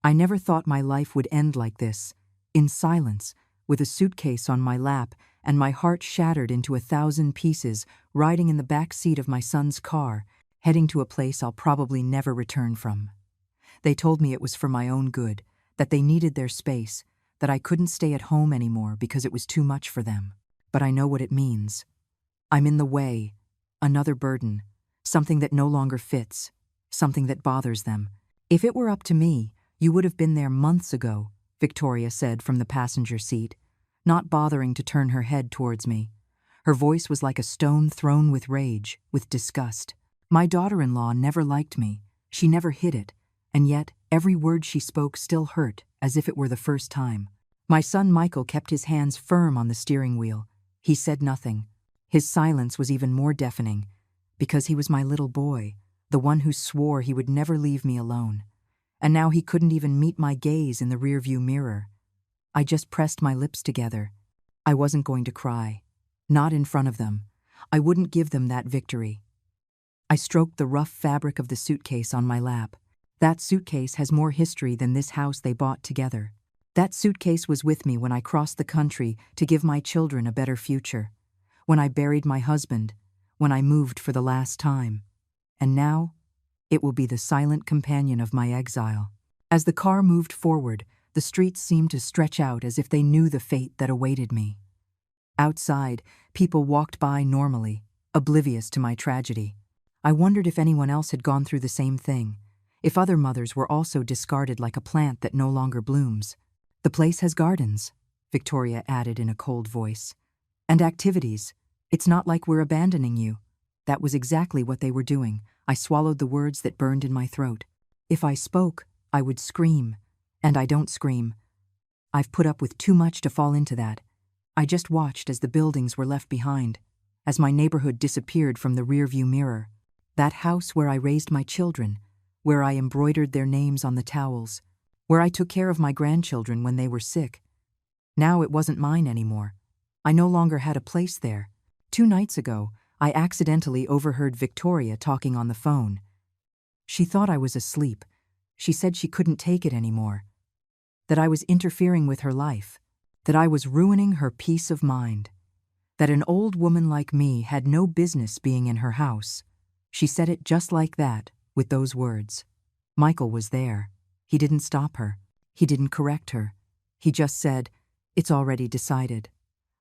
I never thought my life would end like this, in silence, with a suitcase on my lap and my heart shattered into 1,000 pieces, riding in the back seat of my son's car, heading to a place I'll probably never return from. They told me it was for my own good, that they needed their space, that I couldn't stay at home anymore because it was too much for them. But I know what it means. I'm in the way, another burden, something that no longer fits, something that bothers them. If it were up to me, you would have been there months ago, Victoria said from the passenger seat, not bothering to turn her head towards me. Her voice was like a stone thrown with rage, with disgust. My daughter-in-law never liked me. She never hid it, and yet every word she spoke still hurt, as if it were the first time. My son Michael kept his hands firm on the steering wheel. He said nothing. His silence was even more deafening, because he was my little boy, the one who swore he would never leave me alone. And now he couldn't even meet my gaze in the rearview mirror. I just pressed my lips together. I wasn't going to cry. Not in front of them. I wouldn't give them that victory. I stroked the rough fabric of the suitcase on my lap. That suitcase has more history than this house they bought together. That suitcase was with me when I crossed the country to give my children a better future, when I buried my husband, when I moved for the last time. And now, it will be the silent companion of my exile. As the car moved forward, the streets seemed to stretch out as if they knew the fate that awaited me. Outside, people walked by normally, oblivious to my tragedy. I wondered if anyone else had gone through the same thing, if other mothers were also discarded like a plant that no longer blooms. The place has gardens, Victoria added in a cold voice. And activities. It's not like we're abandoning you. That was exactly what they were doing. I swallowed the words that burned in my throat. If I spoke, I would scream. And I don't scream. I've put up with too much to fall into that. I just watched as the buildings were left behind, as my neighborhood disappeared from the rearview mirror. That house where I raised my children, where I embroidered their names on the towels, where I took care of my grandchildren when they were sick. Now it wasn't mine anymore. I no longer had a place there. 2 nights ago, I accidentally overheard Victoria talking on the phone. She thought I was asleep. She said she couldn't take it anymore, that I was interfering with her life, that I was ruining her peace of mind, that an old woman like me had no business being in her house. She said it just like that, with those words. Michael was there. He didn't stop her. He didn't correct her. He just said, "It's already decided."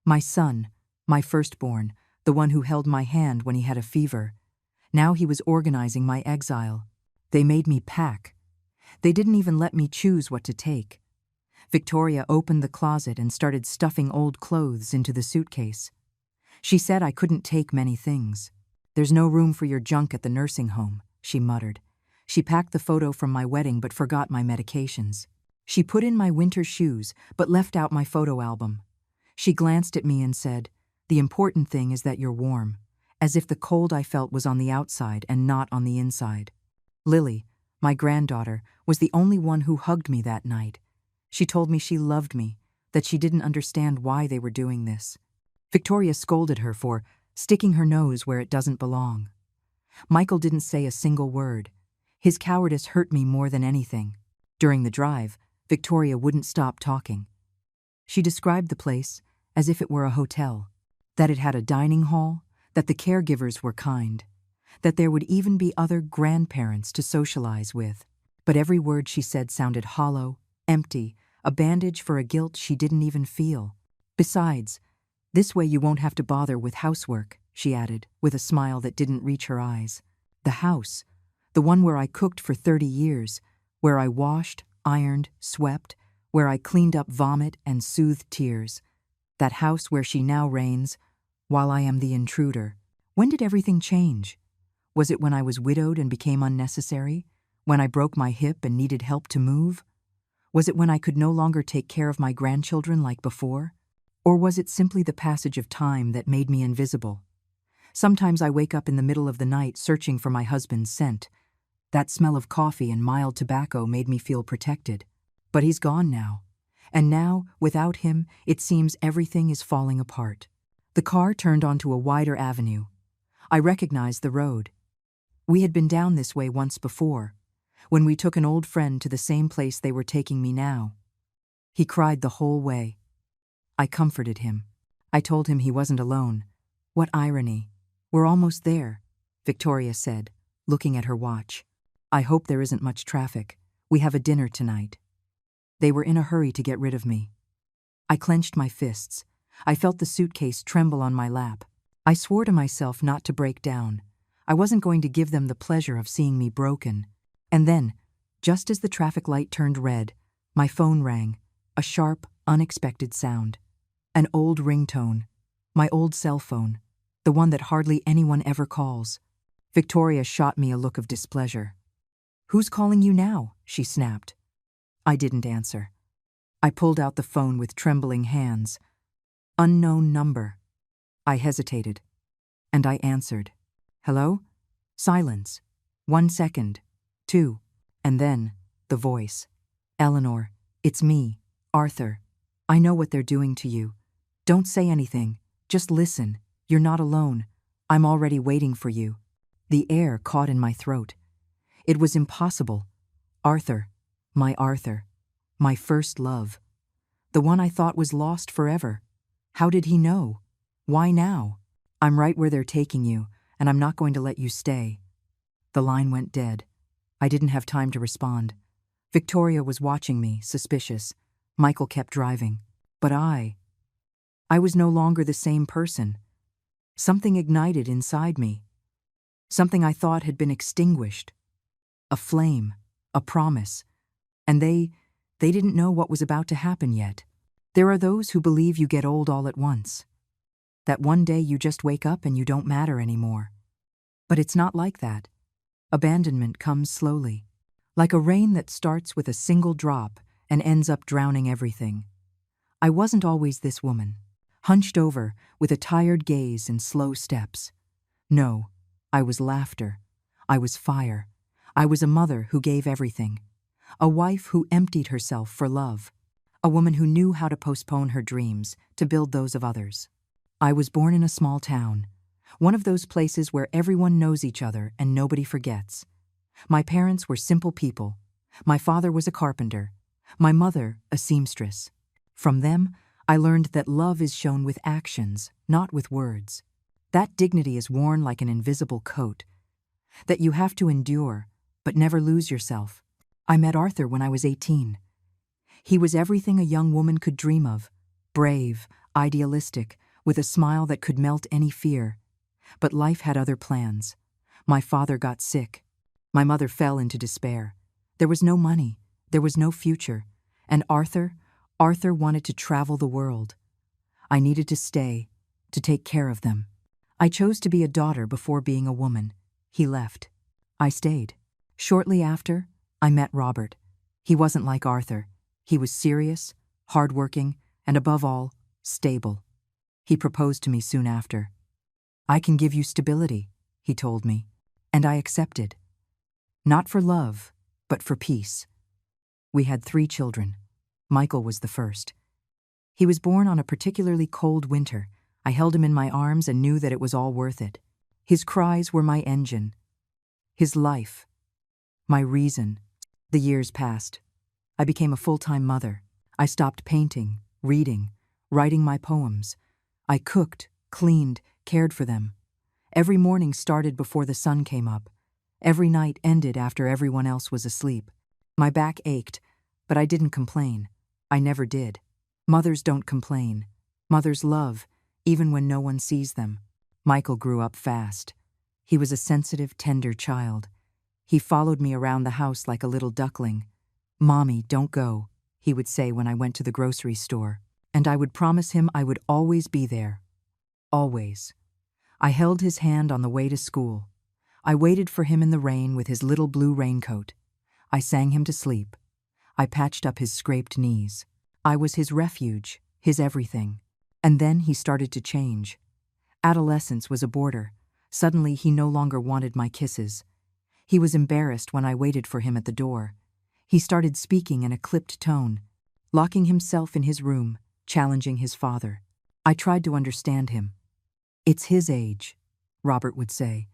My son, my firstborn, the one who held my hand when he had a fever. Now he was organizing my exile. They made me pack. They didn't even let me choose what to take. Victoria opened the closet and started stuffing old clothes into the suitcase. She said I couldn't take many things. "There's no room for your junk at the nursing home," she muttered. She packed the photo from my wedding but forgot my medications. She put in my winter shoes but left out my photo album. She glanced at me and said, "The important thing is that you're warm," as if the cold I felt was on the outside and not on the inside. Lily, my granddaughter, was the only one who hugged me that night. She told me she loved me, that she didn't understand why they were doing this. Victoria scolded her for sticking her nose where it doesn't belong. Michael didn't say a single word. His cowardice hurt me more than anything. During the drive, Victoria wouldn't stop talking. She described the place as if it were a hotel, that it had a dining hall, that the caregivers were kind, that there would even be other grandparents to socialize with. But every word she said sounded hollow, empty, a bandage for a guilt she didn't even feel. "Besides, this way you won't have to bother with housework," she added, with a smile that didn't reach her eyes. The house, the one where I cooked for 30 years, where I washed, ironed, swept, where I cleaned up vomit and soothed tears. That house where she now reigns, while I am the intruder. When did everything change? Was it when I was widowed and became unnecessary? When I broke my hip and needed help to move? Was it when I could no longer take care of my grandchildren like before? Or was it simply the passage of time that made me invisible? Sometimes I wake up in the middle of the night searching for my husband's scent. That smell of coffee and mild tobacco made me feel protected. But he's gone now. And now, without him, it seems everything is falling apart. The car turned onto a wider avenue. I recognized the road. We had been down this way once before. when we took an old friend to the same place they were taking me now. He cried the whole way. I comforted him. I told him he wasn't alone. What irony. We're almost there, Victoria said, looking at her watch. I hope there isn't much traffic. We have a dinner tonight. They were in a hurry to get rid of me. I clenched my fists. I felt the suitcase tremble on my lap. I swore to myself not to break down. I wasn't going to give them the pleasure of seeing me broken. And then, just as the traffic light turned red, my phone rang, a sharp, unexpected sound. An old ringtone. My old cell phone. The one that hardly anyone ever calls. Victoria shot me a look of displeasure. "Who's calling you now?" she snapped. I didn't answer. I pulled out the phone with trembling hands. Unknown number. I hesitated. And I answered. "Hello?" Silence. 1 second. 2. And then, the voice. "Eleanor, it's me, Arthur. I know what they're doing to you. Don't say anything. Just listen. You're not alone. I'm already waiting for you." The air caught in my throat. It was impossible. Arthur. My first love. The one I thought was lost forever. How did he know? Why now? "I'm right where they're taking you, and I'm not going to let you stay." The line went dead. I didn't have time to respond. Victoria was watching me, suspicious. Michael kept driving. But I was no longer the same person. Something ignited inside me. Something I thought had been extinguished. A flame, a promise. And they didn't know what was about to happen yet. There are those who believe you get old all at once. That one day you just wake up and you don't matter anymore. But it's not like that. Abandonment comes slowly, like a rain that starts with a single drop and ends up drowning everything. I wasn't always this woman, hunched over with a tired gaze and slow steps. No, I was laughter. I was fire. I was a mother who gave everything. A wife who emptied herself for love. A woman who knew how to postpone her dreams to build those of others. I was born in a small town, one of those places where everyone knows each other and nobody forgets. My parents were simple people. My father was a carpenter. My mother, a seamstress. From them, I learned that love is shown with actions, not with words. That dignity is worn like an invisible coat. That you have to endure, but never lose yourself. I met Arthur when I was 18. He was everything a young woman could dream of. Brave, idealistic, with a smile that could melt any fear. But life had other plans. My father got sick. My mother fell into despair. There was no money. There was no future. And Arthur wanted to travel the world. I needed to stay, to take care of them. I chose to be a daughter before being a woman. He left. I stayed. Shortly after, I met Robert. He wasn't like Arthur. He was serious, hardworking, and above all, stable. He proposed to me soon after. "I can give you stability," he told me, and I accepted. Not for love, but for peace. We had 3 children. Michael was the first. He was born on a particularly cold winter. I held him in my arms and knew that it was all worth it. His cries were my engine. His life. My reason. The years passed. I became a full-time mother. I stopped painting, reading, writing my poems. I cooked, cleaned, cared for them. Every morning started before the sun came up. Every night ended after everyone else was asleep. My back ached, but I didn't complain. I never did. Mothers don't complain. Mothers love, even when no one sees them. Michael grew up fast. He was a sensitive, tender child. He followed me around the house like a little duckling. "Mommy, don't go," he would say when I went to the grocery store. And I would promise him I would always be there. Always. I held his hand on the way to school. I waited for him in the rain with his little blue raincoat. I sang him to sleep. I patched up his scraped knees. I was his refuge, his everything. And then he started to change. Adolescence was a border. Suddenly he no longer wanted my kisses. He was embarrassed when I waited for him at the door. He started speaking in a clipped tone, locking himself in his room, challenging his father. I tried to understand him. "It's his age," Robert would say.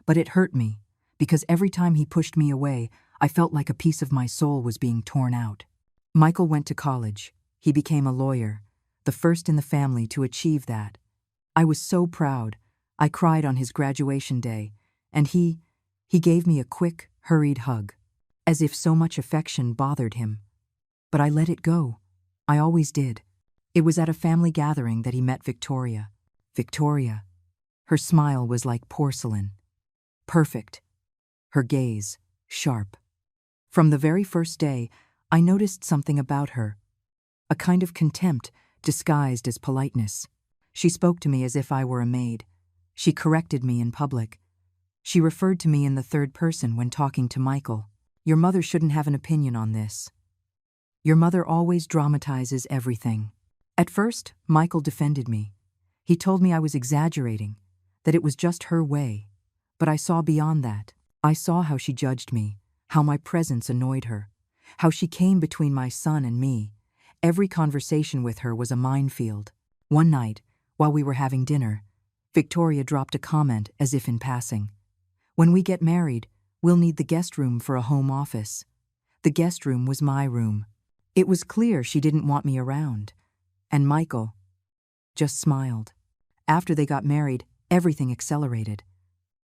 But it hurt me, because every time he pushed me away, I felt like a piece of my soul was being torn out. Michael went to college. He became a lawyer, the first in the family to achieve that. I was so proud. I cried on his graduation day, and he gave me a quick, hurried hug, as if so much affection bothered him. But I let it go. I always did. It was at a family gathering that he met Victoria. Victoria. Her smile was like porcelain. Perfect. Her gaze, sharp. From the very first day, I noticed something about her. A kind of contempt disguised as politeness. She spoke to me as if I were a maid. She corrected me in public. She referred to me in the third person when talking to Michael. Your mother shouldn't have an opinion on this. Your mother always dramatizes everything. At first, Michael defended me. He told me I was exaggerating, that it was just her way. But I saw beyond that. I saw how she judged me, how my presence annoyed her, how she came between my son and me. Every conversation with her was a minefield. One night, while we were having dinner, Victoria dropped a comment as if in passing. When we get married, we'll need the guest room for a home office. The guest room was my room. It was clear she didn't want me around. And Michael just smiled. After they got married, everything accelerated.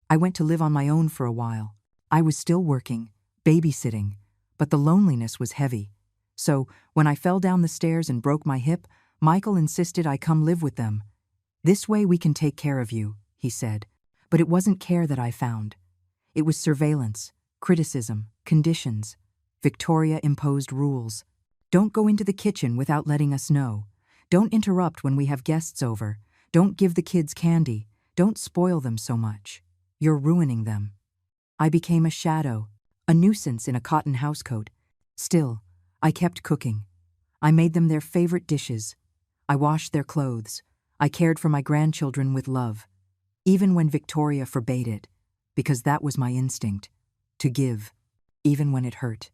I went to live on my own for a while. I was still working, babysitting, but the loneliness was heavy. So, when I fell down the stairs and broke my hip, Michael insisted I come live with them. This way we can take care of you, he said. But it wasn't care that I found. It was surveillance, criticism, conditions. Victoria imposed rules. Don't go into the kitchen without letting us know. Don't interrupt when we have guests over. Don't give the kids candy. Don't spoil them so much. You're ruining them. I became a shadow, a nuisance in a cotton housecoat. Still, I kept cooking. I made them their favorite dishes. I washed their clothes. I cared for my grandchildren with love, even when Victoria forbade it, because that was my instinct, to give, even when it hurt.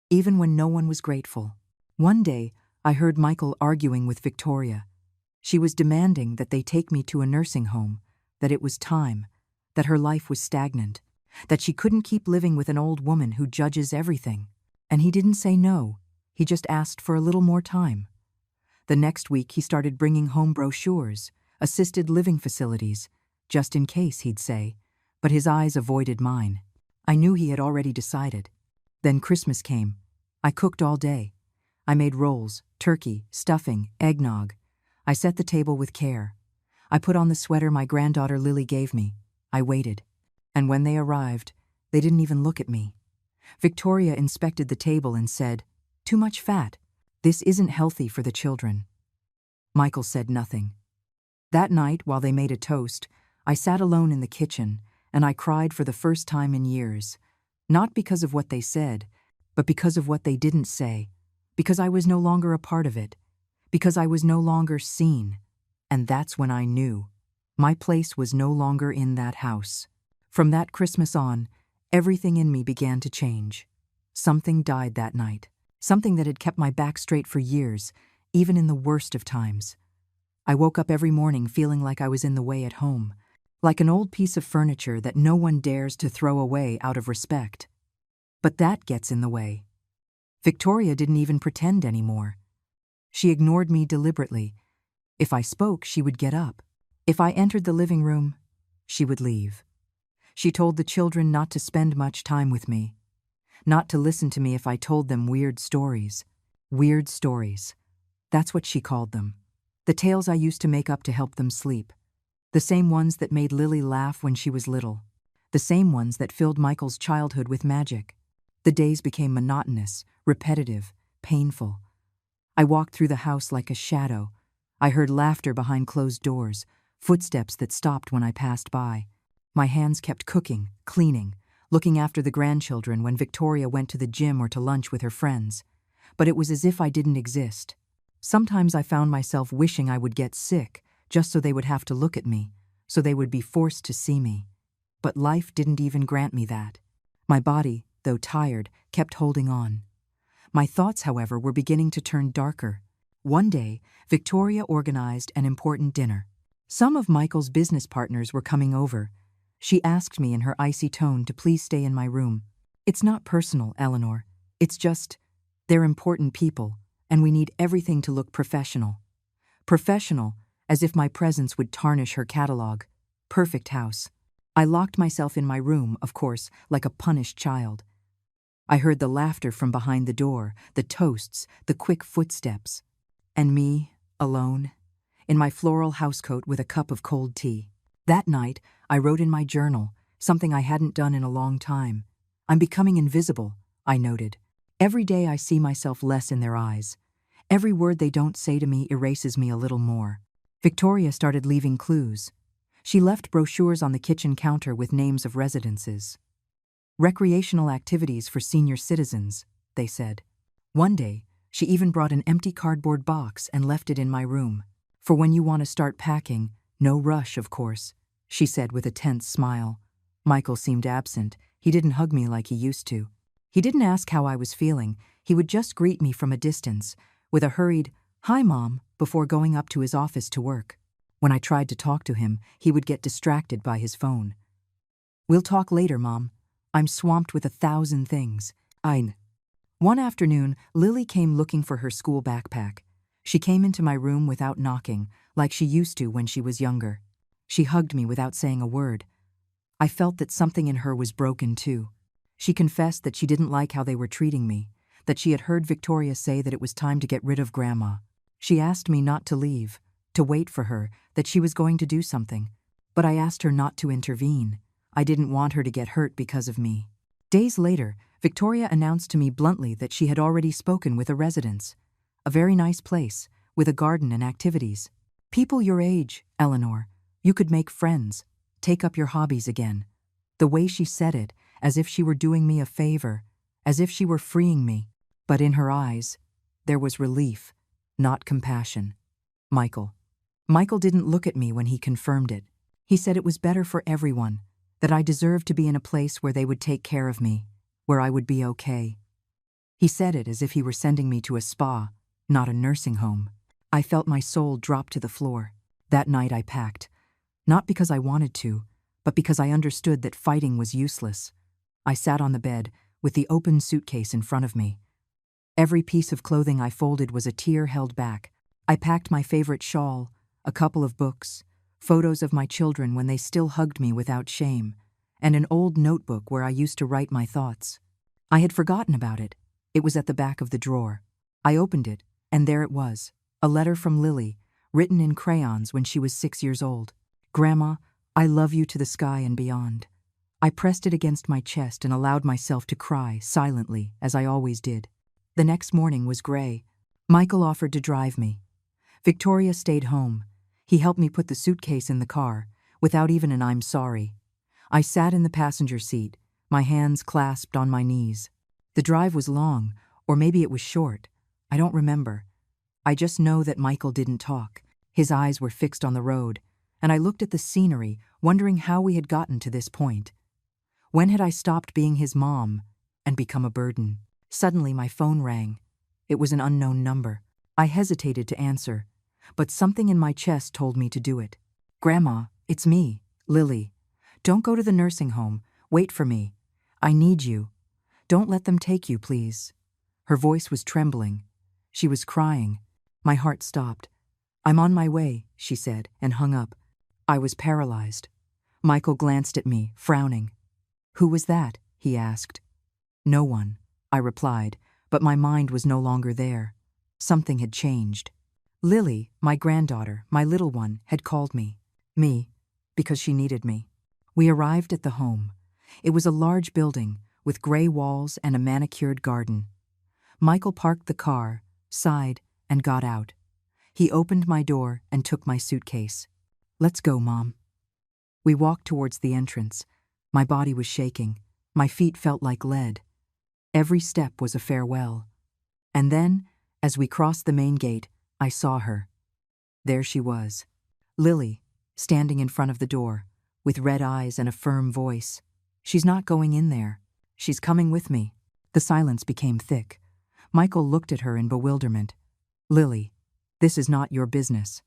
Even when no one was grateful. One day, I heard Michael arguing with Victoria. She was demanding that they take me to a nursing home, that it was time, that her life was stagnant, that she couldn't keep living with an old woman who judges everything. And he didn't say no, he just asked for a little more time. The next week he started bringing home brochures, assisted living facilities, just in case, he'd say, but his eyes avoided mine. I knew he had already decided. Then Christmas came. I cooked all day. I made rolls, turkey, stuffing, eggnog. I set the table with care. I put on the sweater my granddaughter Lily gave me. I waited. And when they arrived, they didn't even look at me. Victoria inspected the table and said, "Too much fat. This isn't healthy for the children." Michael said nothing. That night, while they made a toast, I sat alone in the kitchen, and I cried for the first time in years. Not because of what they said, but because of what they didn't say. Because I was no longer a part of it. Because I was no longer seen. And that's when I knew. My place was no longer in that house. From that Christmas on, everything in me began to change. Something died that night. Something that had kept my back straight for years, even in the worst of times. I woke up every morning feeling like I was in the way at home, like an old piece of furniture that no one dares to throw away out of respect. But that gets in the way. Victoria didn't even pretend anymore. She ignored me deliberately. If I spoke, she would get up. If I entered the living room, she would leave. She told the children not to spend much time with me. Not to listen to me if I told them weird stories. Weird stories. That's what she called them. The tales I used to make up to help them sleep. The same ones that made Lily laugh when she was little. The same ones that filled Michael's childhood with magic. The days became monotonous, repetitive, painful. I walked through the house like a shadow. I heard laughter behind closed doors, footsteps that stopped when I passed by. My hands kept cooking, cleaning, looking after the grandchildren when Victoria went to the gym or to lunch with her friends. But it was as if I didn't exist. Sometimes I found myself wishing I would get sick, just so they would have to look at me, so they would be forced to see me. But life didn't even grant me that. My body, though tired, kept holding on. My thoughts, however, were beginning to turn darker. One day, Victoria organized an important dinner. Some of Michael's business partners were coming over. She asked me in her icy tone to please stay in my room. It's not personal, Eleanor. It's just, they're important people, and we need everything to look professional. Professional, as if my presence would tarnish her catalog. Perfect house. I locked myself in my room, of course, like a punished child. I heard the laughter from behind the door, the toasts, the quick footsteps. And me, alone, in my floral housecoat with a cup of cold tea. That night, I wrote in my journal, something I hadn't done in a long time. I'm becoming invisible, I noted. Every day I see myself less in their eyes. Every word they don't say to me erases me a little more. Victoria started leaving clues. She left brochures on the kitchen counter with names of residences. Recreational activities for senior citizens, they said. One day, she even brought an empty cardboard box and left it in my room. For when you want to start packing, no rush, of course, she said with a tense smile. Michael seemed absent. He didn't hug me like he used to. He didn't ask how I was feeling. He would just greet me from a distance, with a hurried, "Hi, Mom," before going up to his office to work. When I tried to talk to him, he would get distracted by his phone. "We'll talk later, Mom. I'm swamped with 1,000 things." One afternoon, Lily came looking for her school backpack. She came into my room without knocking, like she used to when she was younger. She hugged me without saying a word. I felt that something in her was broken too. She confessed that she didn't like how they were treating me, that she had heard Victoria say that it was time to get rid of Grandma. She asked me not to leave, to wait for her, that she was going to do something. But I asked her not to intervene. I didn't want her to get hurt because of me. Days later, Victoria announced to me bluntly that she had already spoken with a residence. A very nice place, with a garden and activities. People your age, Eleanor. You could make friends, take up your hobbies again. The way she said it, as if she were doing me a favor, as if she were freeing me. But in her eyes, there was relief, not compassion. Michael didn't look at me when he confirmed it. He said it was better for everyone, that I deserved to be in a place where they would take care of me, where I would be okay. He said it as if he were sending me to a spa, not a nursing home. I felt my soul drop to the floor. That night I packed, not because I wanted to, but because I understood that fighting was useless. I sat on the bed, with the open suitcase in front of me. Every piece of clothing I folded was a tear held back. I packed my favorite shawl, a couple of books, photos of my children when they still hugged me without shame, and an old notebook where I used to write my thoughts. I had forgotten about it. It was at the back of the drawer. I opened it, and there it was, a letter from Lily, written in crayons when she was 6 years old. "Grandma, I love you to the sky and beyond." I pressed it against my chest and allowed myself to cry silently, as I always did. The next morning was gray. Michael offered to drive me. Victoria stayed home. He helped me put the suitcase in the car, without even an "I'm sorry." I sat in the passenger seat, my hands clasped on my knees. The drive was long, or maybe it was short. I don't remember. I just know that Michael didn't talk. His eyes were fixed on the road, and I looked at the scenery, wondering how we had gotten to this point. When had I stopped being his mom and become a burden? Suddenly my phone rang. It was an unknown number. I hesitated to answer, but something in my chest told me to do it. "Grandma, it's me, Lily. Don't go to the nursing home. Wait for me. I need you. Don't let them take you, please." Her voice was trembling. She was crying. My heart stopped. "I'm on my way," she said, and hung up. I was paralyzed. Michael glanced at me, frowning. "Who was that?" he asked. "No one," I replied, but my mind was no longer there. Something had changed. Lily, my granddaughter, my little one, had called me. Because she needed me. We arrived at the home. It was a large building, with gray walls and a manicured garden. Michael parked the car, sighed, and got out. He opened my door and took my suitcase. "Let's go, Mom." We walked towards the entrance. My body was shaking. My feet felt like lead. Every step was a farewell. And then, as we crossed the main gate, I saw her. There she was, Lily, standing in front of the door, with red eyes and a firm voice. "She's not going in there. She's coming with me." The silence became thick. Michael looked at her in bewilderment. "Lily, this is not your business."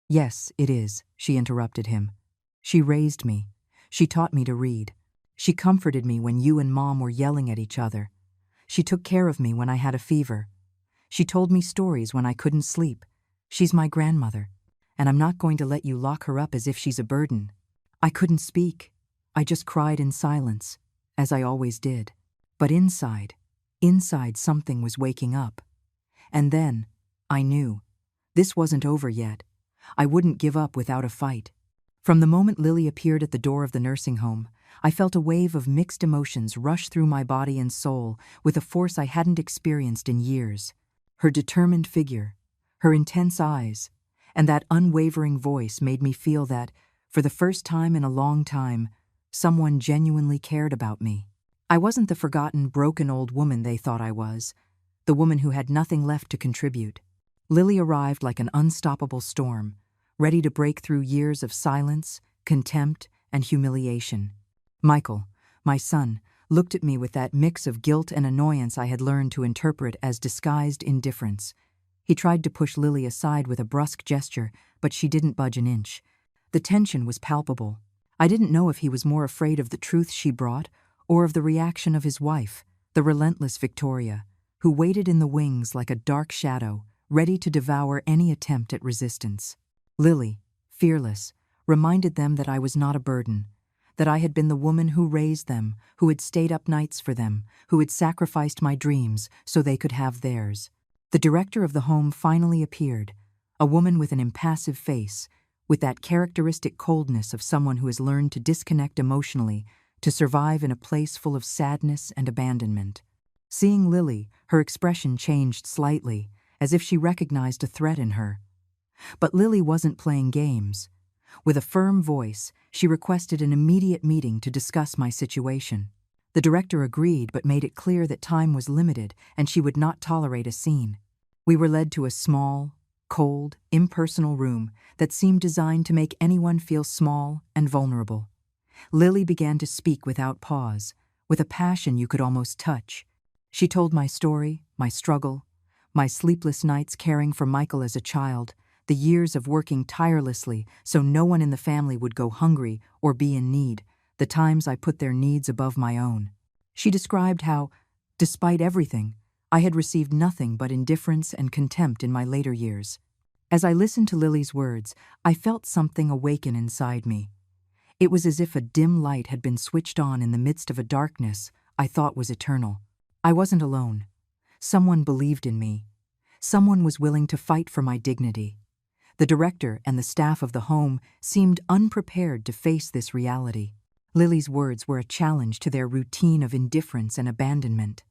"Yes, it is," she interrupted him. "She raised me. She taught me to read. She comforted me when you and Mom were yelling at each other. She took care of me when I had a fever. She told me stories when I couldn't sleep. She's my grandmother, and I'm not going to let you lock her up as if she's a burden." I couldn't speak. I just cried in silence, as I always did. But inside something was waking up. And then, I knew. This wasn't over yet. I wouldn't give up without a fight. From the moment Lily appeared at the door of the nursing home, I felt a wave of mixed emotions rush through my body and soul with a force I hadn't experienced in years. Her determined figure, her intense eyes, and that unwavering voice made me feel that, for the first time in a long time, someone genuinely cared about me. I wasn't the forgotten, broken old woman they thought I was, the woman who had nothing left to contribute. Lily arrived like an unstoppable storm, ready to break through years of silence, contempt, and humiliation. Michael, my son, looked at me with that mix of guilt and annoyance I had learned to interpret as disguised indifference. He tried to push Lily aside with a brusque gesture, but she didn't budge an inch. The tension was palpable. I didn't know if he was more afraid of the truth she brought or of the reaction of his wife, the relentless Victoria, who waited in the wings like a dark shadow, ready to devour any attempt at resistance. Lily, fearless, reminded them that I was not a burden, that I had been the woman who raised them, who had stayed up nights for them, who had sacrificed my dreams so they could have theirs. The director of the home finally appeared, a woman with an impassive face, with that characteristic coldness of someone who has learned to disconnect emotionally to survive in a place full of sadness and abandonment. Seeing Lily, her expression changed slightly, as if she recognized a threat in her. But Lily wasn't playing games. With a firm voice, she requested an immediate meeting to discuss my situation. The director agreed but made it clear that time was limited and she would not tolerate a scene. We were led to a small, cold, impersonal room that seemed designed to make anyone feel small and vulnerable. Lily began to speak without pause, with a passion you could almost touch. She told my story, my struggle, my sleepless nights caring for Michael as a child, the years of working tirelessly so no one in the family would go hungry or be in need, the times I put their needs above my own. She described how, despite everything, I had received nothing but indifference and contempt in my later years. As I listened to Lily's words, I felt something awaken inside me. It was as if a dim light had been switched on in the midst of a darkness I thought was eternal. I wasn't alone. Someone believed in me. Someone was willing to fight for my dignity. The director and the staff of the home seemed unprepared to face this reality. Lily's words were a challenge to their routine of indifference and abandonment.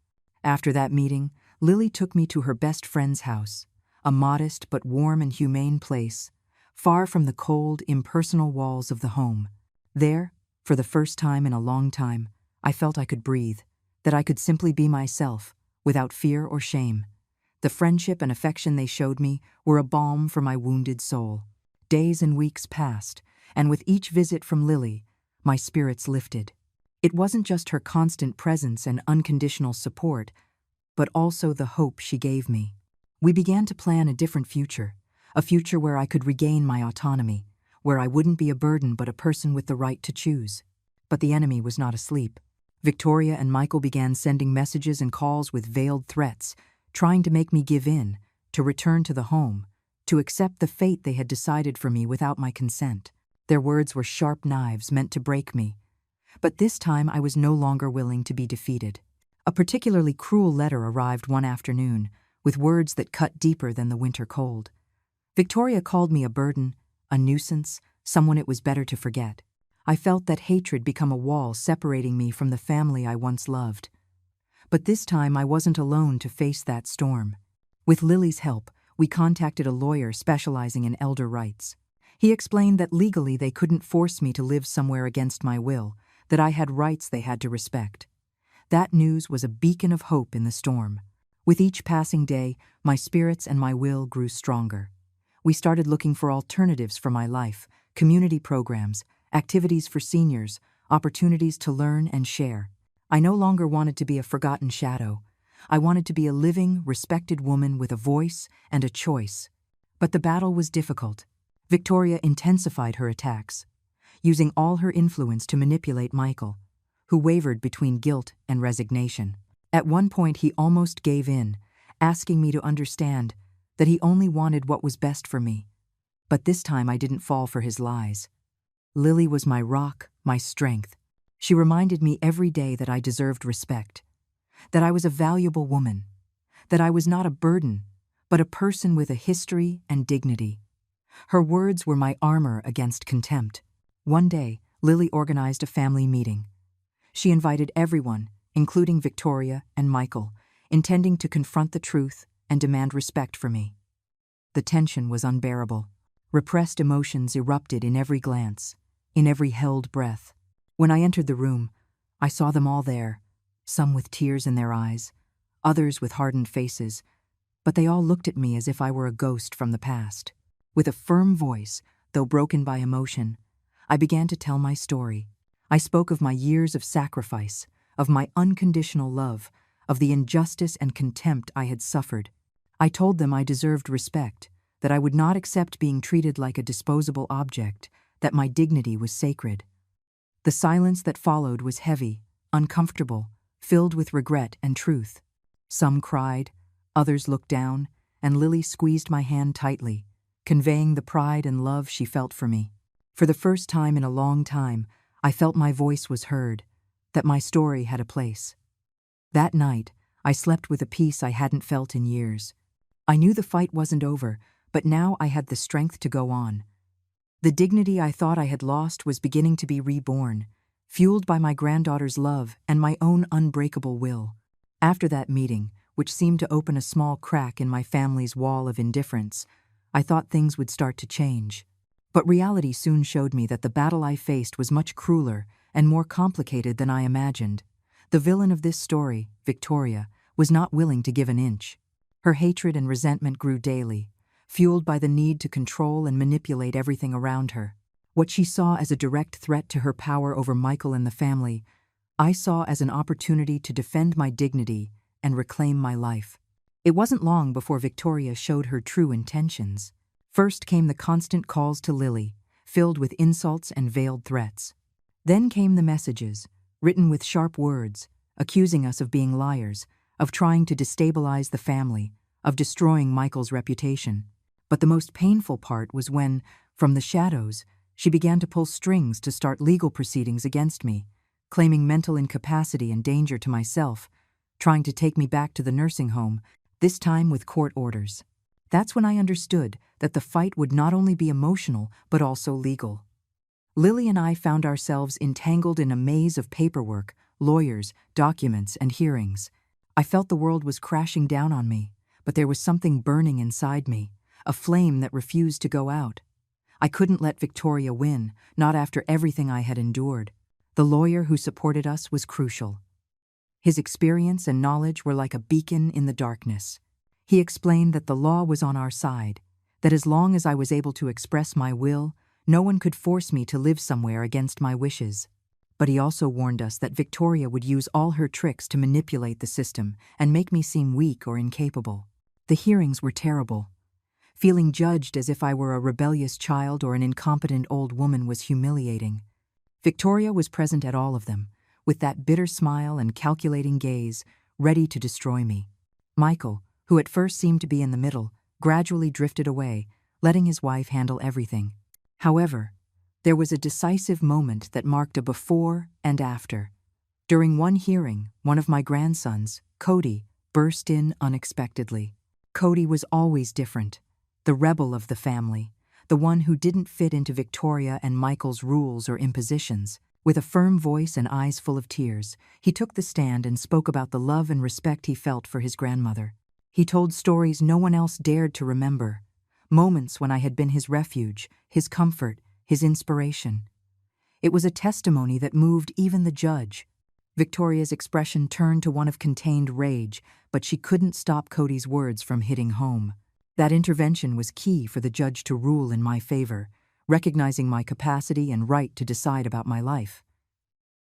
After that meeting, Lily took me to her best friend's house, a modest but warm and humane place, far from the cold, impersonal walls of the home. There, for the first time in a long time, I felt I could breathe, that I could simply be myself, without fear or shame. The friendship and affection they showed me were a balm for my wounded soul. Days and weeks passed, and with each visit from Lily, my spirits lifted. It wasn't just her constant presence and unconditional support, but also the hope she gave me. We began to plan a different future, a future where I could regain my autonomy, where I wouldn't be a burden but a person with the right to choose. But the enemy was not asleep. Victoria and Michael began sending messages and calls with veiled threats, trying to make me give in, to return to the home, to accept the fate they had decided for me without my consent. Their words were sharp knives meant to break me. But this time I was no longer willing to be defeated. A particularly cruel letter arrived one afternoon, with words that cut deeper than the winter cold. Victoria called me a burden, a nuisance, someone it was better to forget. I felt that hatred become a wall separating me from the family I once loved. But this time I wasn't alone to face that storm. With Lily's help, we contacted a lawyer specializing in elder rights. He explained that legally they couldn't force me to live somewhere against my will, that I had rights they had to respect. That news was a beacon of hope in the storm. With each passing day, my spirits and my will grew stronger. We started looking for alternatives for my life, community programs, activities for seniors, opportunities to learn and share. I no longer wanted to be a forgotten shadow. I wanted to be a living, respected woman with a voice and a choice. But the battle was difficult. Victoria intensified her attacks, using all her influence to manipulate Michael, who wavered between guilt and resignation. At one point, he almost gave in, asking me to understand that he only wanted what was best for me. But this time I didn't fall for his lies. Lily was my rock, my strength. She reminded me every day that I deserved respect, that I was a valuable woman, that I was not a burden, but a person with a history and dignity. Her words were my armor against contempt. One day, Lily organized a family meeting. She invited everyone, including Victoria and Michael, intending to confront the truth and demand respect for me. The tension was unbearable. Repressed emotions erupted in every glance, in every held breath. When I entered the room, I saw them all there, some with tears in their eyes, others with hardened faces, but they all looked at me as if I were a ghost from the past. With a firm voice, though broken by emotion, I began to tell my story. I spoke of my years of sacrifice, of my unconditional love, of the injustice and contempt I had suffered. I told them I deserved respect, that I would not accept being treated like a disposable object, that my dignity was sacred. The silence that followed was heavy, uncomfortable, filled with regret and truth. Some cried, others looked down, and Lily squeezed my hand tightly, conveying the pride and love she felt for me. For the first time in a long time, I felt my voice was heard, that my story had a place. That night, I slept with a peace I hadn't felt in years. I knew the fight wasn't over, but now I had the strength to go on. The dignity I thought I had lost was beginning to be reborn, fueled by my granddaughter's love and my own unbreakable will. After that meeting, which seemed to open a small crack in my family's wall of indifference, I thought things would start to change. But reality soon showed me that the battle I faced was much crueler and more complicated than I imagined. The villain of this story, Victoria, was not willing to give an inch. Her hatred and resentment grew daily, fueled by the need to control and manipulate everything around her. What she saw as a direct threat to her power over Michael and the family, I saw as an opportunity to defend my dignity and reclaim my life. It wasn't long before Victoria showed her true intentions. First came the constant calls to Lily, filled with insults and veiled threats. Then came the messages, written with sharp words, accusing us of being liars, of trying to destabilize the family, of destroying Michael's reputation. But the most painful part was when, from the shadows, she began to pull strings to start legal proceedings against me, claiming mental incapacity and danger to myself, trying to take me back to the nursing home, this time with court orders. That's when I understood that the fight would not only be emotional, but also legal. Lily and I found ourselves entangled in a maze of paperwork, lawyers, documents, and hearings. I felt the world was crashing down on me, but there was something burning inside me, a flame that refused to go out. I couldn't let Victoria win, not after everything I had endured. The lawyer who supported us was crucial. His experience and knowledge were like a beacon in the darkness. He explained that the law was on our side, that as long as I was able to express my will, no one could force me to live somewhere against my wishes. But he also warned us that Victoria would use all her tricks to manipulate the system and make me seem weak or incapable. The hearings were terrible. Feeling judged as if I were a rebellious child or an incompetent old woman was humiliating. Victoria was present at all of them, with that bitter smile and calculating gaze, ready to destroy me. Michael, who at first seemed to be in the middle, gradually drifted away, letting his wife handle everything. However, there was a decisive moment that marked a before and after. During one hearing, one of my grandsons, Cody, burst in unexpectedly. Cody was always different, the rebel of the family, the one who didn't fit into Victoria and Michael's rules or impositions. With a firm voice and eyes full of tears, he took the stand and spoke about the love and respect he felt for his grandmother. He told stories no one else dared to remember, moments when I had been his refuge, his comfort, his inspiration. It was a testimony that moved even the judge. Victoria's expression turned to one of contained rage, but she couldn't stop Cody's words from hitting home. That intervention was key for the judge to rule in my favor, recognizing my capacity and right to decide about my life.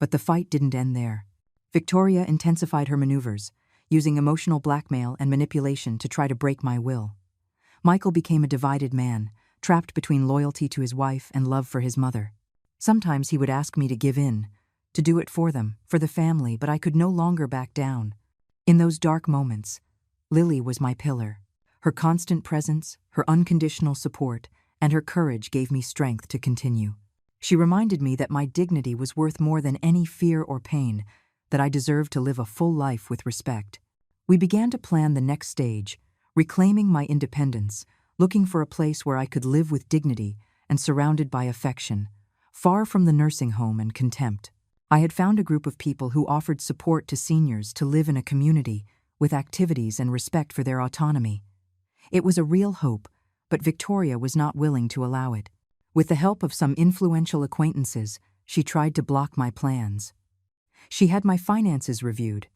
But the fight didn't end there. Victoria intensified her maneuvers, using emotional blackmail and manipulation to try to break my will. Michael became a divided man, trapped between loyalty to his wife and love for his mother. Sometimes he would ask me to give in, to do it for them, for the family, but I could no longer back down. In those dark moments, Lily was my pillar. Her constant presence, her unconditional support, and her courage gave me strength to continue. She reminded me that my dignity was worth more than any fear or pain, that I deserved to live a full life with respect. We began to plan the next stage, reclaiming my independence, looking for a place where I could live with dignity and surrounded by affection, far from the nursing home and contempt. I had found a group of people who offered support to seniors to live in a community with activities and respect for their autonomy. It was a real hope, but Victoria was not willing to allow it. With the help of some influential acquaintances, she tried to block my plans. She had my finances reviewed,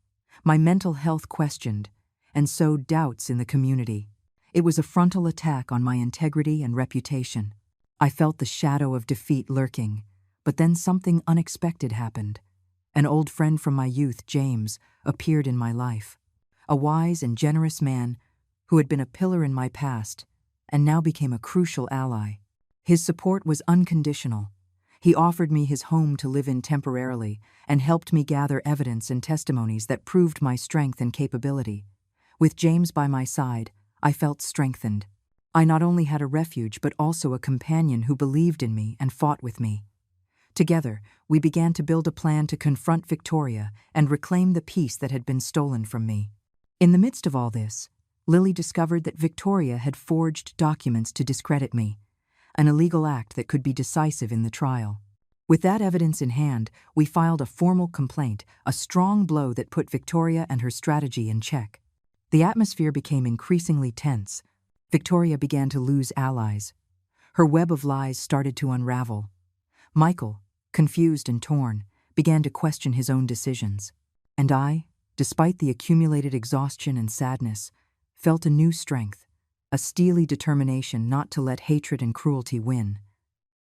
my mental health questioned, and sowed doubts in the community. It was a frontal attack on my integrity and reputation. I felt the shadow of defeat lurking, but then something unexpected happened. An old friend from my youth, James, appeared in my life. A wise and generous man who had been a pillar in my past and now became a crucial ally. His support was unconditional. He offered me his home to live in temporarily and helped me gather evidence and testimonies that proved my strength and capability. With James by my side, I felt strengthened. I not only had a refuge but also a companion who believed in me and fought with me. Together, we began to build a plan to confront Victoria and reclaim the peace that had been stolen from me. In the midst of all this, Lily discovered that Victoria had forged documents to discredit me, an illegal act that could be decisive in the trial. With that evidence in hand, we filed a formal complaint, a strong blow that put Victoria and her strategy in check. The atmosphere became increasingly tense. Victoria began to lose allies. Her web of lies started to unravel. Michael, confused and torn, began to question his own decisions. And I, despite the accumulated exhaustion and sadness, felt a new strength, a steely determination not to let hatred and cruelty win.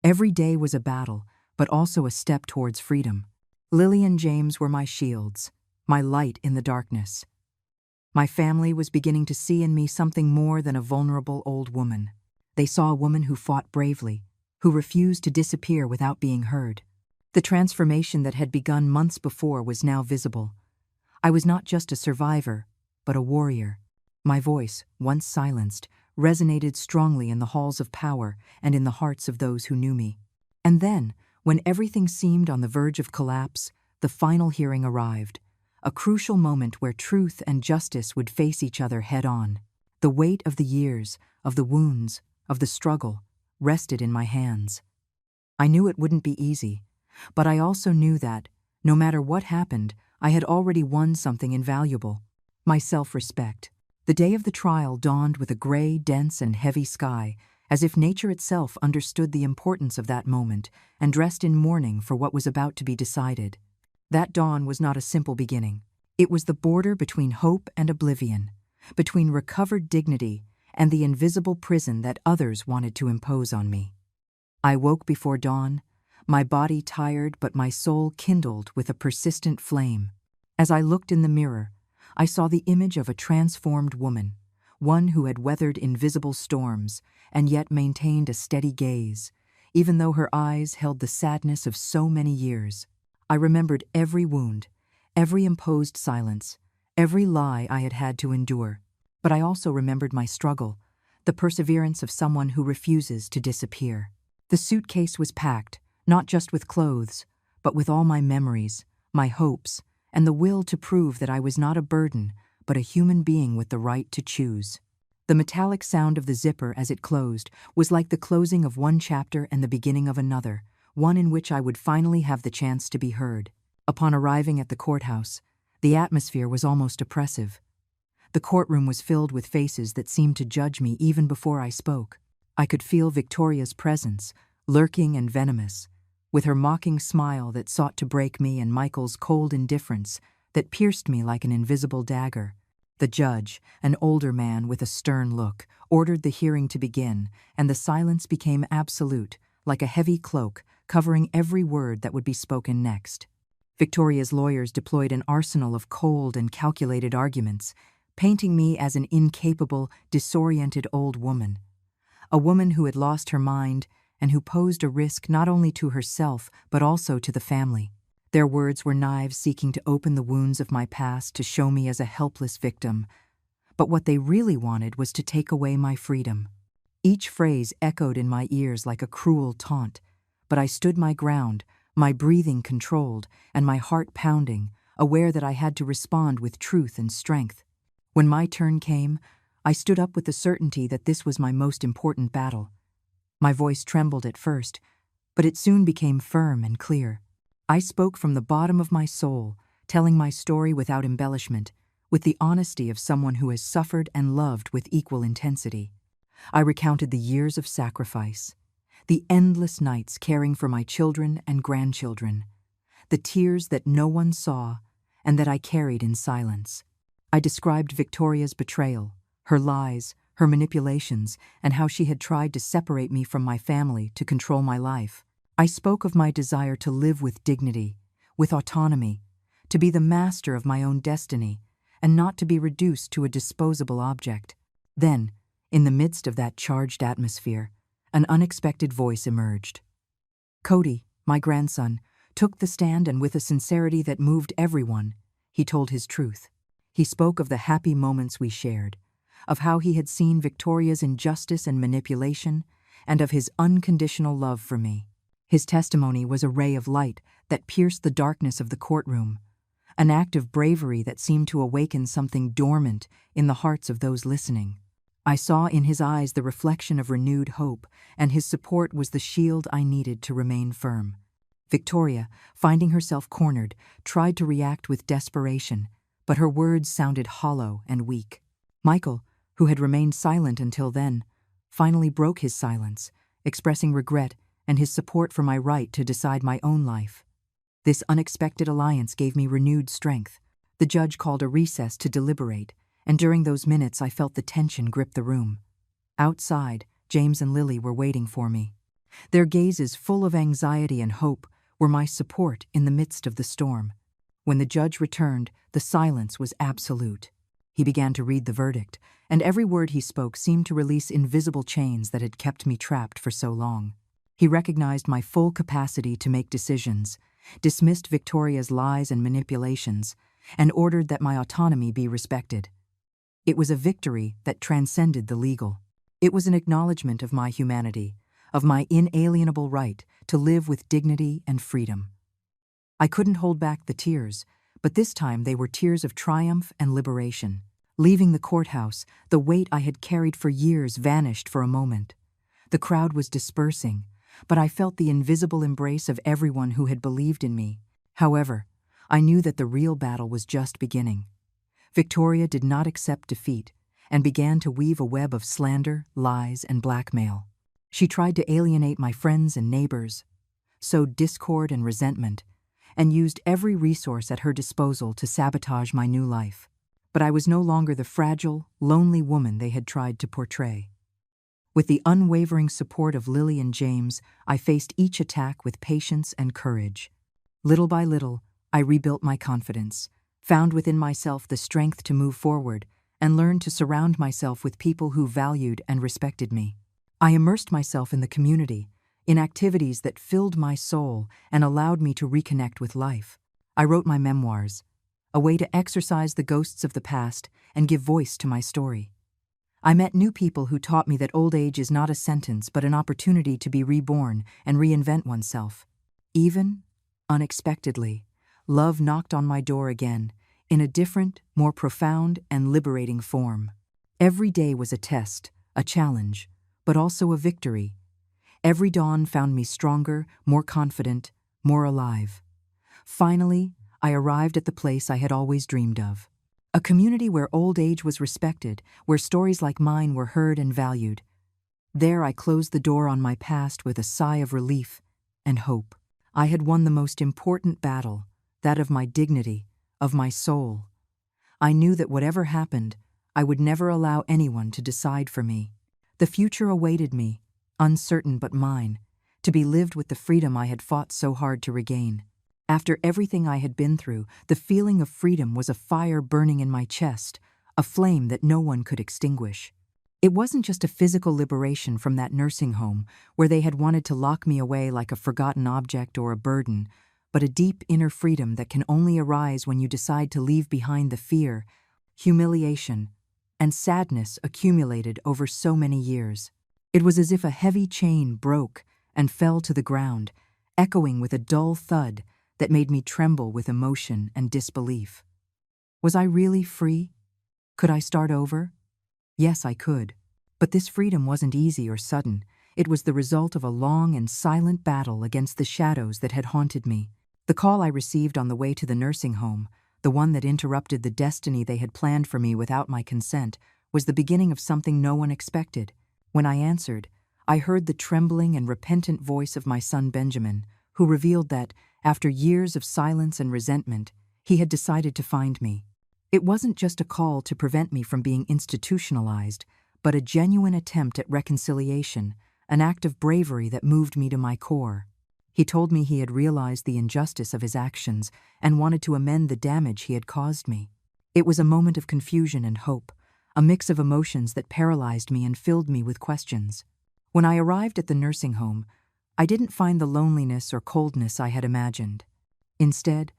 Every day was a battle, but also a step towards freedom. Lily and James were my shields, my light in the darkness. My family was beginning to see in me something more than a vulnerable old woman. They saw a woman who fought bravely, who refused to disappear without being heard. The transformation that had begun months before was now visible. I was not just a survivor, but a warrior. My voice, once silenced, resonated strongly in the halls of power and in the hearts of those who knew me. And then, when everything seemed on the verge of collapse, the final hearing arrived, a crucial moment where truth and justice would face each other head-on. The weight of the years, of the wounds, of the struggle, rested in my hands. I knew it wouldn't be easy, but I also knew that, no matter what happened, I had already won something invaluable: my self-respect. The day of the trial dawned with a gray, dense, and heavy sky, as if nature itself understood the importance of that moment and dressed in mourning for what was about to be decided. That dawn was not a simple beginning. It was the border between hope and oblivion, between recovered dignity and the invisible prison that others wanted to impose on me. I woke before dawn, my body tired but my soul kindled with a persistent flame. As I looked in the mirror, I saw the image of a transformed woman, one who had weathered invisible storms and yet maintained a steady gaze, even though her eyes held the sadness of so many years. I remembered every wound, every imposed silence, every lie I had had to endure. But I also remembered my struggle, the perseverance of someone who refuses to disappear. The suitcase was packed, not just with clothes, but with all my memories, my hopes, and the will to prove that I was not a burden, but a human being with the right to choose. The metallic sound of the zipper as it closed was like the closing of one chapter and the beginning of another, one in which I would finally have the chance to be heard. Upon arriving at the courthouse, the atmosphere was almost oppressive. The courtroom was filled with faces that seemed to judge me even before I spoke. I could feel Victoria's presence, lurking and venomous, with her mocking smile that sought to break me and Michael's cold indifference that pierced me like an invisible dagger. The judge, an older man with a stern look, ordered the hearing to begin, and the silence became absolute, like a heavy cloak covering every word that would be spoken next. Victoria's lawyers deployed an arsenal of cold and calculated arguments, painting me as an incapable, disoriented old woman. A woman who had lost her mind and who posed a risk not only to herself but also to the family. Their words were knives seeking to open the wounds of my past to show me as a helpless victim. But what they really wanted was to take away my freedom. Each phrase echoed in my ears like a cruel taunt, but I stood my ground, my breathing controlled, and my heart pounding, aware that I had to respond with truth and strength. When my turn came, I stood up with the certainty that this was my most important battle. My voice trembled at first, but it soon became firm and clear. I spoke from the bottom of my soul, telling my story without embellishment, with the honesty of someone who has suffered and loved with equal intensity. I recounted the years of sacrifice, the endless nights caring for my children and grandchildren, the tears that no one saw and that I carried in silence. I described Victoria's betrayal, her lies, her manipulations, and how she had tried to separate me from my family to control my life. I spoke of my desire to live with dignity, with autonomy, to be the master of my own destiny, and not to be reduced to a disposable object. Then, in the midst of that charged atmosphere, an unexpected voice emerged. Cody, my grandson, took the stand, and with a sincerity that moved everyone, he told his truth. He spoke of the happy moments we shared, of how he had seen Victoria's injustice and manipulation, and of his unconditional love for me. His testimony was a ray of light that pierced the darkness of the courtroom, an act of bravery that seemed to awaken something dormant in the hearts of those listening. I saw in his eyes the reflection of renewed hope, and his support was the shield I needed to remain firm. Victoria, finding herself cornered, tried to react with desperation, but her words sounded hollow and weak. Michael, who had remained silent until then, finally broke his silence, expressing regret and his support for my right to decide my own life. This unexpected alliance gave me renewed strength. The judge called a recess to deliberate, and during those minutes I felt the tension grip the room. Outside, James and Lily were waiting for me. Their gazes, full of anxiety and hope, were my support in the midst of the storm. When the judge returned, the silence was absolute. He began to read the verdict, and every word he spoke seemed to release invisible chains that had kept me trapped for so long. He recognized my full capacity to make decisions, dismissed Victoria's lies and manipulations, and ordered that my autonomy be respected. It was a victory that transcended the legal. It was an acknowledgement of my humanity, of my inalienable right to live with dignity and freedom. I couldn't hold back the tears, but this time they were tears of triumph and liberation. Leaving the courthouse, the weight I had carried for years vanished for a moment. The crowd was dispersing, but I felt the invisible embrace of everyone who had believed in me. However, I knew that the real battle was just beginning. Victoria did not accept defeat and began to weave a web of slander, lies, and blackmail. She tried to alienate my friends and neighbors, sowed discord and resentment, and used every resource at her disposal to sabotage my new life. But I was no longer the fragile, lonely woman they had tried to portray. With the unwavering support of Lily and James, I faced each attack with patience and courage. Little by little, I rebuilt my confidence, found within myself the strength to move forward, and learned to surround myself with people who valued and respected me. I immersed myself in the community, in activities that filled my soul and allowed me to reconnect with life. I wrote my memoirs, a way to exorcise the ghosts of the past and give voice to my story. I met new people who taught me that old age is not a sentence but an opportunity to be reborn and reinvent oneself. Even, unexpectedly, love knocked on my door again, in a different, more profound and liberating form. Every day was a test, a challenge, but also a victory. Every dawn found me stronger, more confident, more alive. Finally, I arrived at the place I had always dreamed of. A community where old age was respected, where stories like mine were heard and valued. There I closed the door on my past with a sigh of relief and hope. I had won the most important battle, that of my dignity, of my soul. I knew that whatever happened, I would never allow anyone to decide for me. The future awaited me, uncertain but mine, to be lived with the freedom I had fought so hard to regain. After everything I had been through, the feeling of freedom was a fire burning in my chest, a flame that no one could extinguish. It wasn't just a physical liberation from that nursing home where they had wanted to lock me away like a forgotten object or a burden, but a deep inner freedom that can only arise when you decide to leave behind the fear, humiliation, and sadness accumulated over so many years. It was as if a heavy chain broke and fell to the ground, echoing with a dull thud that made me tremble with emotion and disbelief. Was I really free? Could I start over? Yes, I could. But this freedom wasn't easy or sudden. It was the result of a long and silent battle against the shadows that had haunted me. The call I received on the way to the nursing home, the one that interrupted the destiny they had planned for me without my consent, was the beginning of something no one expected. When I answered, I heard the trembling and repentant voice of my son Benjamin, who revealed that, after years of silence and resentment, he had decided to find me. It wasn't just a call to prevent me from being institutionalized, but a genuine attempt at reconciliation, an act of bravery that moved me to my core. He told me he had realized the injustice of his actions and wanted to amend the damage he had caused me. It was a moment of confusion and hope, a mix of emotions that paralyzed me and filled me with questions. When I arrived at the nursing home, I didn't find the loneliness or coldness I had imagined. Instead,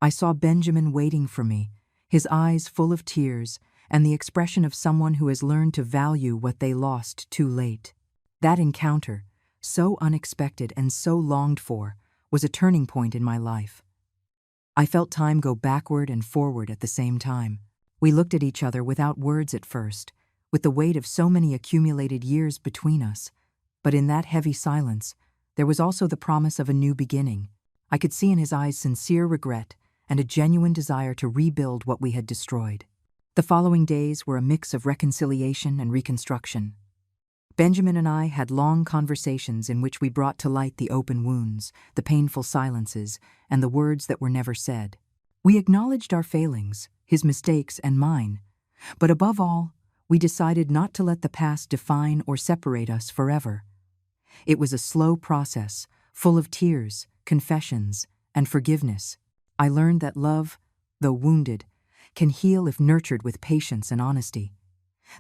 I saw Benjamin waiting for me, his eyes full of tears and the expression of someone who has learned to value what they lost too late. That encounter, so unexpected and so longed for, was a turning point in my life. I felt time go backward and forward at the same time. We looked at each other without words at first, with the weight of so many accumulated years between us. But in that heavy silence, there was also the promise of a new beginning. I could see in his eyes sincere regret and a genuine desire to rebuild what we had destroyed. The following days were a mix of reconciliation and reconstruction. Benjamin and I had long conversations in which we brought to light the open wounds, the painful silences, and the words that were never said. We acknowledged our failings, his mistakes and mine, but above all, we decided not to let the past define or separate us forever. It was a slow process, full of tears, confessions, and forgiveness. I learned that love, though wounded, can heal if nurtured with patience and honesty.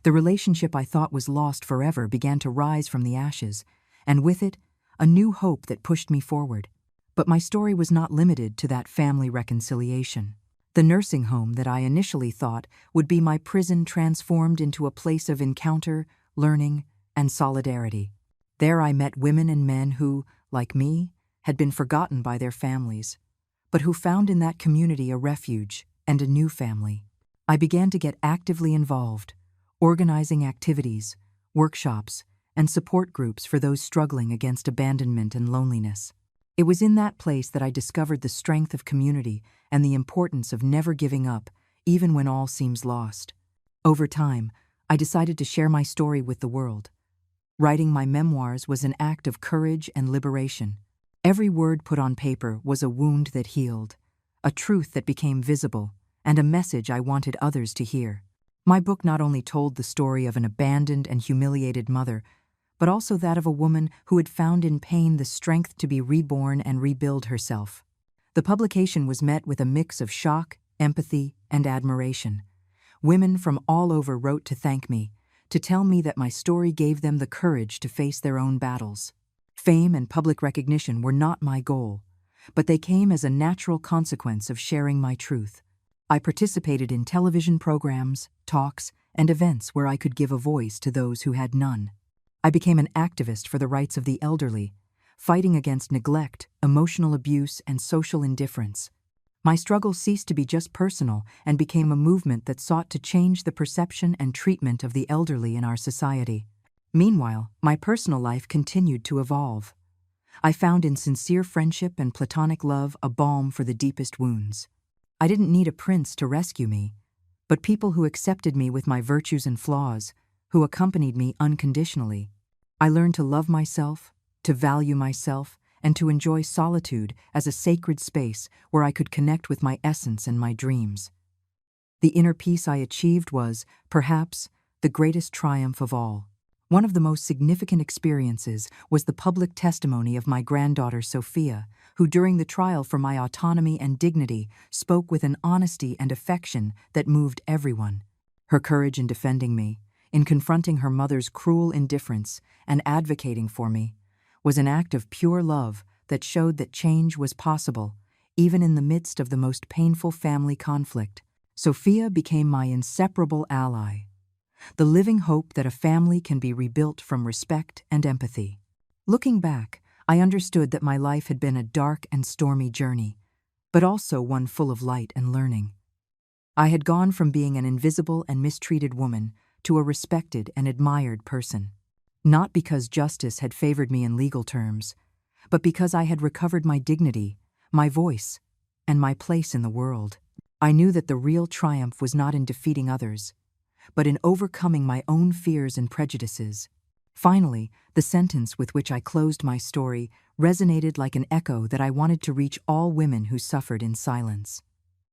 The relationship I thought was lost forever began to rise from the ashes, and with it, a new hope that pushed me forward. But my story was not limited to that family reconciliation. The nursing home that I initially thought would be my prison transformed into a place of encounter, learning, and solidarity. There I met women and men who, like me, had been forgotten by their families, but who found in that community a refuge and a new family. I began to get actively involved, organizing activities, workshops, and support groups for those struggling against abandonment and loneliness. It was in that place that I discovered the strength of community and the importance of never giving up, even when all seems lost. Over time, I decided to share my story with the world. Writing my memoirs was an act of courage and liberation. Every word put on paper was a wound that healed, a truth that became visible, and a message I wanted others to hear. My book not only told the story of an abandoned and humiliated mother, but also that of a woman who had found in pain the strength to be reborn and rebuild herself. The publication was met with a mix of shock, empathy, and admiration. Women from all over wrote to thank me, to tell me that my story gave them the courage to face their own battles. Fame and public recognition were not my goal, but they came as a natural consequence of sharing my truth. I participated in television programs, talks, and events where I could give a voice to those who had none. I became an activist for the rights of the elderly, fighting against neglect, emotional abuse, and social indifference. My struggle ceased to be just personal and became a movement that sought to change the perception and treatment of the elderly in our society. Meanwhile, my personal life continued to evolve. I found in sincere friendship and platonic love a balm for the deepest wounds. I didn't need a prince to rescue me, but people who accepted me with my virtues and flaws, who accompanied me unconditionally. I learned to love myself, to value myself, and to enjoy solitude as a sacred space where I could connect with my essence and my dreams. The inner peace I achieved was, perhaps, the greatest triumph of all. One of the most significant experiences was the public testimony of my granddaughter Sophia, who during the trial for my autonomy and dignity spoke with an honesty and affection that moved everyone. Her courage in defending me, in confronting her mother's cruel indifference and advocating for me, was an act of pure love that showed that change was possible, even in the midst of the most painful family conflict. Sophia became my inseparable ally, the living hope that a family can be rebuilt from respect and empathy. Looking back, I understood that my life had been a dark and stormy journey, but also one full of light and learning. I had gone from being an invisible and mistreated woman to a respected and admired person, not because justice had favored me in legal terms, but because I had recovered my dignity, my voice, and my place in the world. I knew that the real triumph was not in defeating others, but in overcoming my own fears and prejudices. Finally, the sentence with which I closed my story resonated like an echo that I wanted to reach all women who suffered in silence.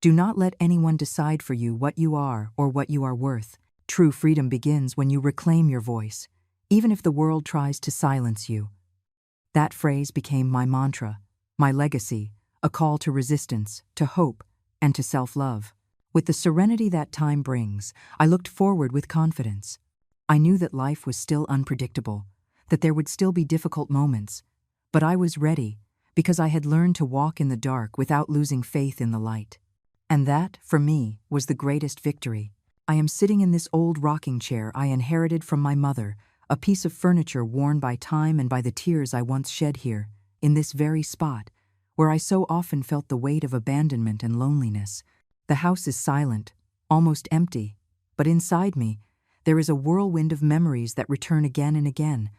Do not let anyone decide for you what you are or what you are worth. True freedom begins when you reclaim your voice, even if the world tries to silence you. That phrase became my mantra, my legacy, a call to resistance, to hope, and to self-love. With the serenity that time brings, I looked forward with confidence. I knew that life was still unpredictable, that there would still be difficult moments, but I was ready because I had learned to walk in the dark without losing faith in the light. And that, for me, was the greatest victory. I am sitting in this old rocking chair I inherited from my mother, a piece of furniture worn by time and by the tears I once shed here, in this very spot, where I so often felt the weight of abandonment and loneliness. The house is silent, almost empty, but inside me, there is a whirlwind of memories that return again and again,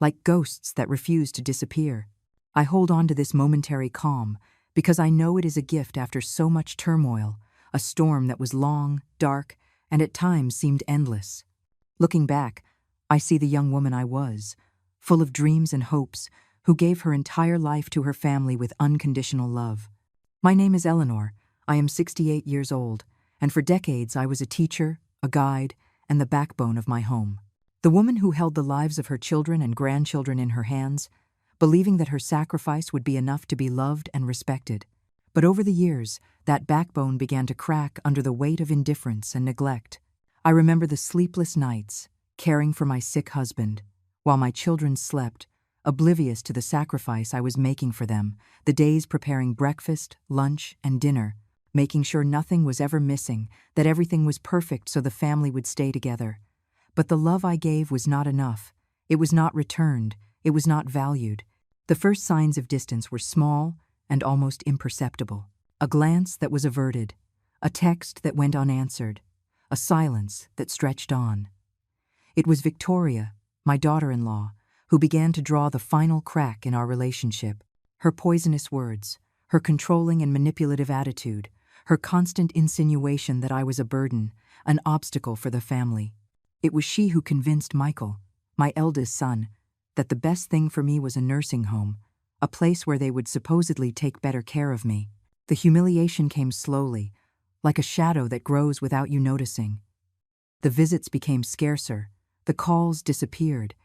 like ghosts that refuse to disappear. I hold on to this momentary calm because I know it is a gift after so much turmoil, a storm that was long, dark, and at times seemed endless. Looking back, I see the young woman I was, full of dreams and hopes, who gave her entire life to her family with unconditional love. My name is Eleanor. I am 68 years old, and for decades I was a teacher, a guide, and the backbone of my home. The woman who held the lives of her children and grandchildren in her hands, believing that her sacrifice would be enough to be loved and respected. But over the years, that backbone began to crack under the weight of indifference and neglect. I remember the sleepless nights, caring for my sick husband, while my children slept, oblivious to the sacrifice I was making for them, the days preparing breakfast, lunch, and dinner, making sure nothing was ever missing, that everything was perfect so the family would stay together. But the love I gave was not enough. It was not returned. It was not valued. The first signs of distance were small and almost imperceptible. A glance that was averted, a text that went unanswered, a silence that stretched on. It was Victoria, my daughter-in-law, who began to draw the final crack in our relationship. Her poisonous words, her controlling and manipulative attitude, her constant insinuation that I was a burden, an obstacle for the family. It was she who convinced Michael, my eldest son, that the best thing for me was a nursing home, a place where they would supposedly take better care of me. The humiliation came slowly, like a shadow that grows without you noticing. The visits became scarcer, the calls disappeared,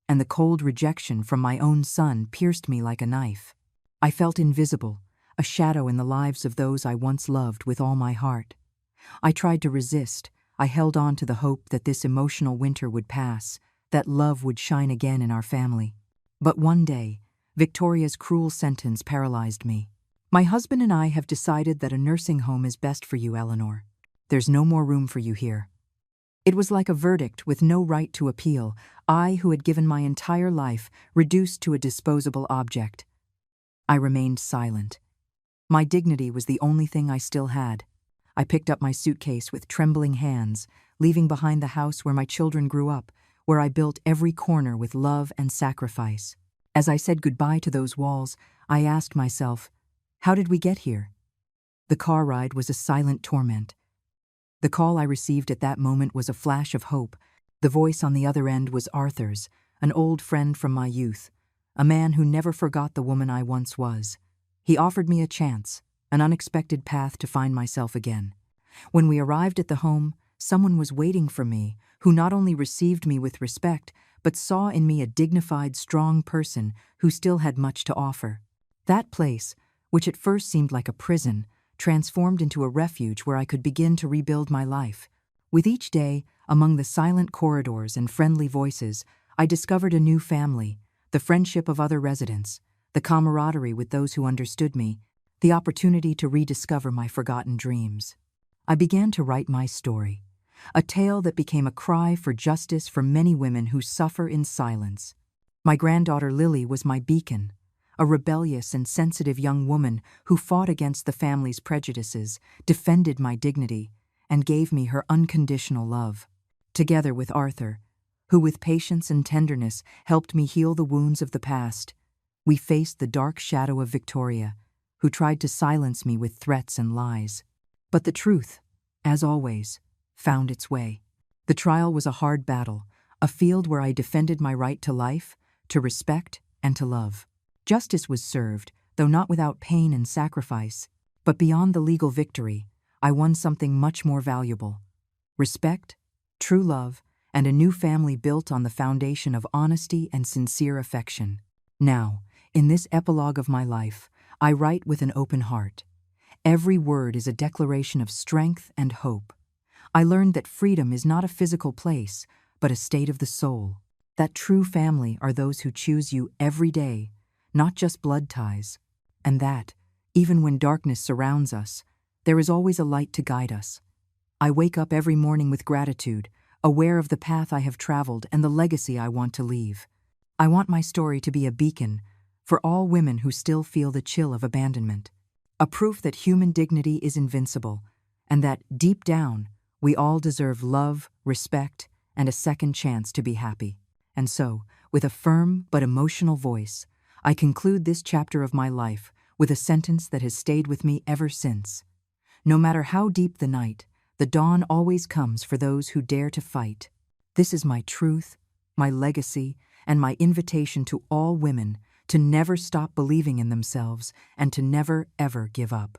and the cold rejection from my own son pierced me like a knife. I felt invisible, a shadow in the lives of those I once loved with all my heart. I tried to resist. I held on to the hope that this emotional winter would pass, that love would shine again in our family. But one day, Victoria's cruel sentence paralyzed me. My husband and I have decided that a nursing home is best for you, Eleanor. There's no more room for you here. It was like a verdict with no right to appeal, I who had given my entire life reduced to a disposable object. I remained silent. My dignity was the only thing I still had. I picked up my suitcase with trembling hands, leaving behind the house where my children grew up, where I built every corner with love and sacrifice. As I said goodbye to those walls, I asked myself, how did we get here? The car ride was a silent torment. The call I received at that moment was a flash of hope. The voice on the other end was Arthur's, an old friend from my youth, a man who never forgot the woman I once was. He offered me a chance, an unexpected path to find myself again. When we arrived at the home, someone was waiting for me, who not only received me with respect, but saw in me a dignified, strong person who still had much to offer. That place, which at first seemed like a prison, transformed into a refuge where I could begin to rebuild my life. With each day, among the silent corridors and friendly voices, I discovered a new family, the friendship of other residents, the camaraderie with those who understood me. the opportunity to rediscover my forgotten dreams. I began to write my story, a tale that became a cry for justice for many women who suffer in silence. My granddaughter Lily was my beacon, a rebellious and sensitive young woman who fought against the family's prejudices, defended my dignity, and gave me her unconditional love. Together with Arthur, who with patience and tenderness helped me heal the wounds of the past, we faced the dark shadow of Victoria, who tried to silence me with threats and lies. But the truth, as always, found its way. The trial was a hard battle, a field where I defended my right to life, to respect, and to love. Justice was served, though not without pain and sacrifice. But beyond the legal victory, I won something much more valuable: respect, true love, and a new family built on the foundation of honesty and sincere affection. Now, in this epilogue of my life, I write with an open heart. Every word is a declaration of strength and hope. I learned that freedom is not a physical place, but a state of the soul. That true family are those who choose you every day, not just blood ties. And that, even when darkness surrounds us, there is always a light to guide us. I wake up every morning with gratitude, aware of the path I have traveled and the legacy I want to leave. I want my story to be a beacon for all women who still feel the chill of abandonment, a proof that human dignity is invincible, and that, deep down, we all deserve love, respect, and a second chance to be happy. And so, with a firm but emotional voice, I conclude this chapter of my life with a sentence that has stayed with me ever since. No matter how deep the night, the dawn always comes for those who dare to fight. This is my truth, my legacy, and my invitation to all women to never stop believing in themselves and to never, ever give up.